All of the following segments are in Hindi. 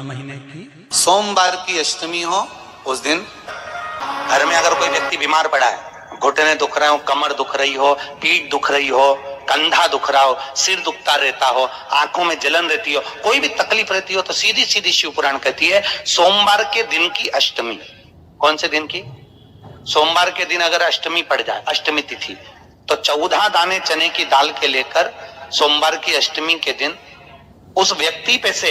महीने की सोमवार की अष्टमी हो, उस दिन घर में अगर कोई व्यक्ति बीमार पड़ा है, घुटने दुख रहे हो, कमर दुख रही हो, पीठ दुख रही हो, कंधा दुख रहा हो, सिर दुखता रहता हो, आंखों में जलन रहती हो, कोई भी तकलीफ रहती हो, तो सीधी सीधी शिव पुराण कहती है सोमवार के दिन की अष्टमी। कौन से दिन की? सोमवार के दिन अगर अष्टमी पड़ जाए, अष्टमी तिथि, तो 14 दाने चने की दाल के लेकर सोमवार की अष्टमी के दिन उस व्यक्ति पे से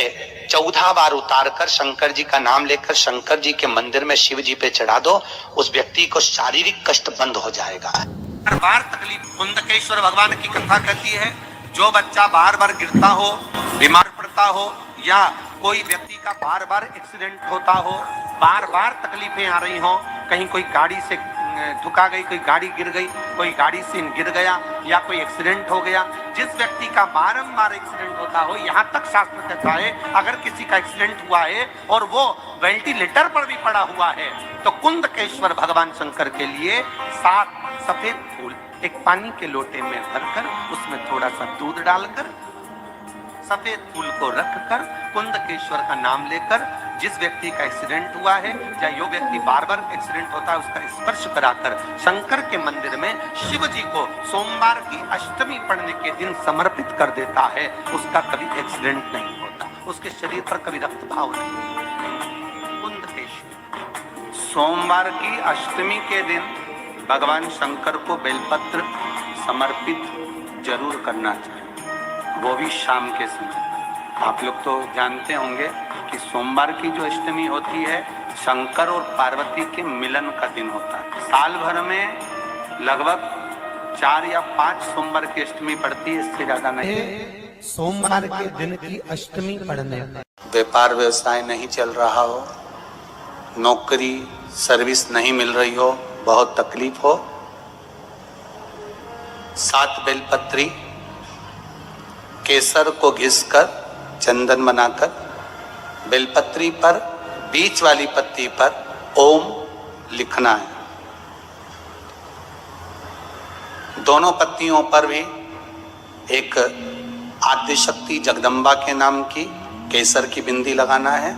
14 बार उतार कर शंकर जी का नाम लेकर शंकर जी के मंदिर में शिव जी पे चढ़ा दो, उस व्यक्ति को शारीरिक कष्ट बंद हो जाएगा। बार बार तकलीफ, कुंदकेश्वर भगवान की कथा कहती है, जो बच्चा बार बार गिरता हो, बीमार पड़ता हो, या कोई व्यक्ति का बार बार एक्सीडेंट होता हो, बार बार तकलीफें आ रही हो, कहीं कोई गाड़ी से ठुका गई, कोई गाड़ी गिर गई, कोई गाड़ी से गिर गया, या कोई एक्सीडेंट हो गया, जिस व्यक्ति का बारंबार एक्सीडेंट होता हो, यहाँ तक शास्त्र कहता है अगर किसी का एक्सीडेंट हुआ है और वो वेंटिलेटर पर भी पड़ा हुआ है, तो कुंदकेश्वर भगवान शंकर के लिए 7 सफेद फूल एक पानी के लोटे में भरकर उसमें थोड़ा सा दूध डालकर सफेद फूल को रखकर कुंदकेश्वर का नाम लेकर जिस व्यक्ति का एक्सीडेंट हुआ है या जो व्यक्ति बार बार एक्सीडेंट होता है उसका स्पर्श कराकर शंकर के मंदिर में शिव जी को सोमवार की अष्टमी पड़ने के दिन समर्पित कर देता है, उसका कभी एक्सीडेंट नहीं होता, उसके शरीर पर कभी रक्तभाव नहीं। कुंदकेश्वर सोमवार की अष्टमी के दिन भगवान शंकर को बेलपत्र समर्पित जरूर करना चाहिए, वो भी शाम के समय। आप लोग तो जानते होंगे कि सोमवार की जो अष्टमी होती है शंकर और पार्वती के मिलन का दिन होता है। साल भर में लगभग 4 या 5 सोमवार की अष्टमी पड़ती है, इससे ज्यादा नहीं। सोमवार के दिन की अष्टमी पड़ने पर व्यापार व्यवसाय नहीं चल रहा हो, नौकरी सर्विस नहीं मिल रही हो, बहुत तकलीफ हो, 7 बेलपत्री केसर को घिसकर चंदन बनाकर बेलपत्री पर बीच वाली पत्ती पर ओम लिखना है। दोनों पत्तियों पर भी एक आद्य शक्ति जगदम्बा के नाम की केसर की बिंदी लगाना है,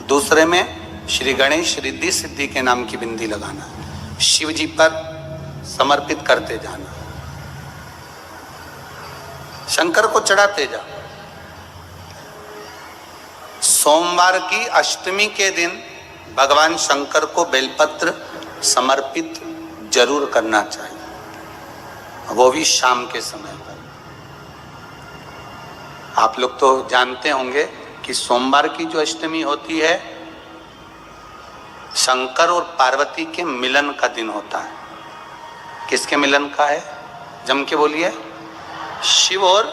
दूसरे में श्री गणेश रिद्धि सिद्धि के नाम की बिंदी लगाना है। शिव जी पर समर्पित करते जाना, शंकर को चढ़ाते जाओ। सोमवार की अष्टमी के दिन भगवान शंकर को बेलपत्र समर्पित जरूर करना चाहिए, वो भी शाम के समय पर। आप लोग तो जानते होंगे कि सोमवार की जो अष्टमी होती है शंकर और पार्वती के मिलन का दिन होता है। किसके मिलन का है? जम के बोलिए। शिव और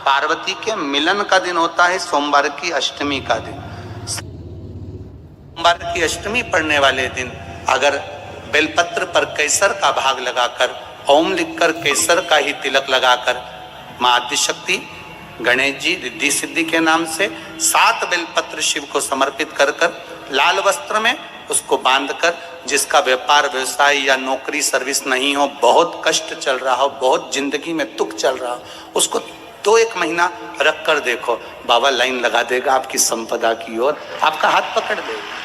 पार्वती के मिलन का दिन होता है सोमवार की अष्टमी का दिन। सोमवार की अष्टमी पड़ने वाले दिन अगर बेलपत्र पर केसर का भाग लगाकर ओम लिखकर केसर का ही तिलक लगाकर मां आदिशक्ति गणेश जी रिद्धि सिद्धि के नाम से 7 बेलपत्र शिव को समर्पित कर लाल वस्त्र में उसको बांधकर, जिसका व्यापार व्यवसाय या नौकरी सर्विस नहीं हो, बहुत कष्ट चल रहा हो, बहुत जिंदगी में दुख चल रहा हो, उसको 2-1 महीना रख कर देखो, बाबा लाइन लगा देगा आपकी संपदा की ओर, आपका हाथ पकड़ देगा।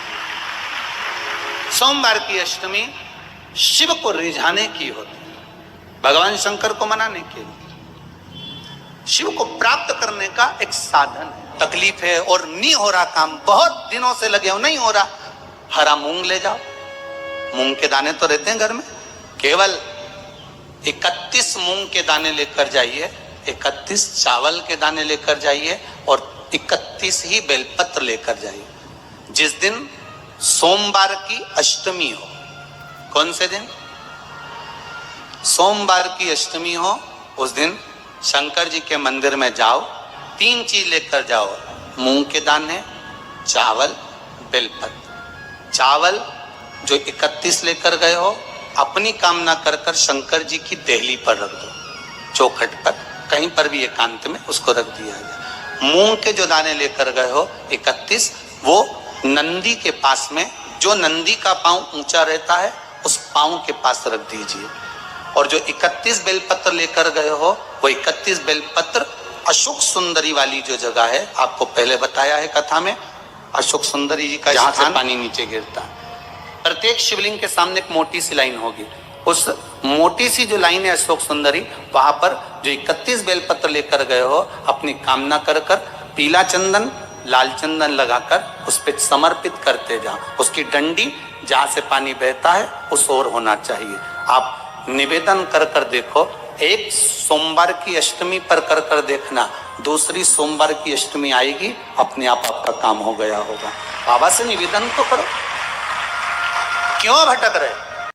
सोमवार की अष्टमी शिव को रिझाने की होती है, भगवान शंकर को मनाने के लिए, शिव को प्राप्त करने का एक साधन है। तकलीफ है और नहीं हो रहा काम, बहुत दिनों से लगे हो, नहीं हो रहा, हरा मूंग ले जाओ, मूंग के दाने तो रहते हैं घर में, केवल 31 मूंग के दाने लेकर जाइए, 31 चावल के दाने लेकर जाइए और 31 ही बेलपत्र लेकर जाइए। जिस दिन सोमवार की अष्टमी हो, कौन से दिन? सोमवार की अष्टमी हो, उस दिन शंकर जी के मंदिर में जाओ, 3 चीज लेकर जाओ, मूंग के दाने, चावल, बेलपत्र। चावल जो 31 लेकर गए हो अपनी कामना कर कर शंकर जी की देहली पर रख दो, चौखट पर, कहीं पर भी एकांत में उसको रख दिया गया। मूंग के जो दाने लेकर गए हो 31, वो नंदी के पास में, जो नंदी का पांव ऊंचा रहता है उस पांव के पास रख दीजिए। और जो 31 बेलपत्र लेकर गए हो वो 31 बेलपत्र अशोक सुंदरी वाली जो जगह है, आपको पहले बताया है कथा में, अशोक सुंदरी जी का, जहां से पानी नीचे गिरता है। प्रत्येक शिवलिंग के सामने एक मोटी सी लाइन होगी, उस मोटी सी जो लाइन है अशोक सुंदरी, वहां पर जो 31 बेलपत्र लेकर गए हो, अपनी कामना कर कर पीला चंदन लाल चंदन लगाकर उस पर समर्पित करते जाओ। उसकी डंडी जहां से पानी बहता है उस ओर होना चाहिए। आप निवेदन कर कर देखो, एक सोमवार की अष्टमी पर कर कर देखना, दूसरी सोमवार की अष्टमी आएगी, अपने आप आपका काम हो गया होगा। बाबा से निवेदन तो करो, क्यों भटक रहे?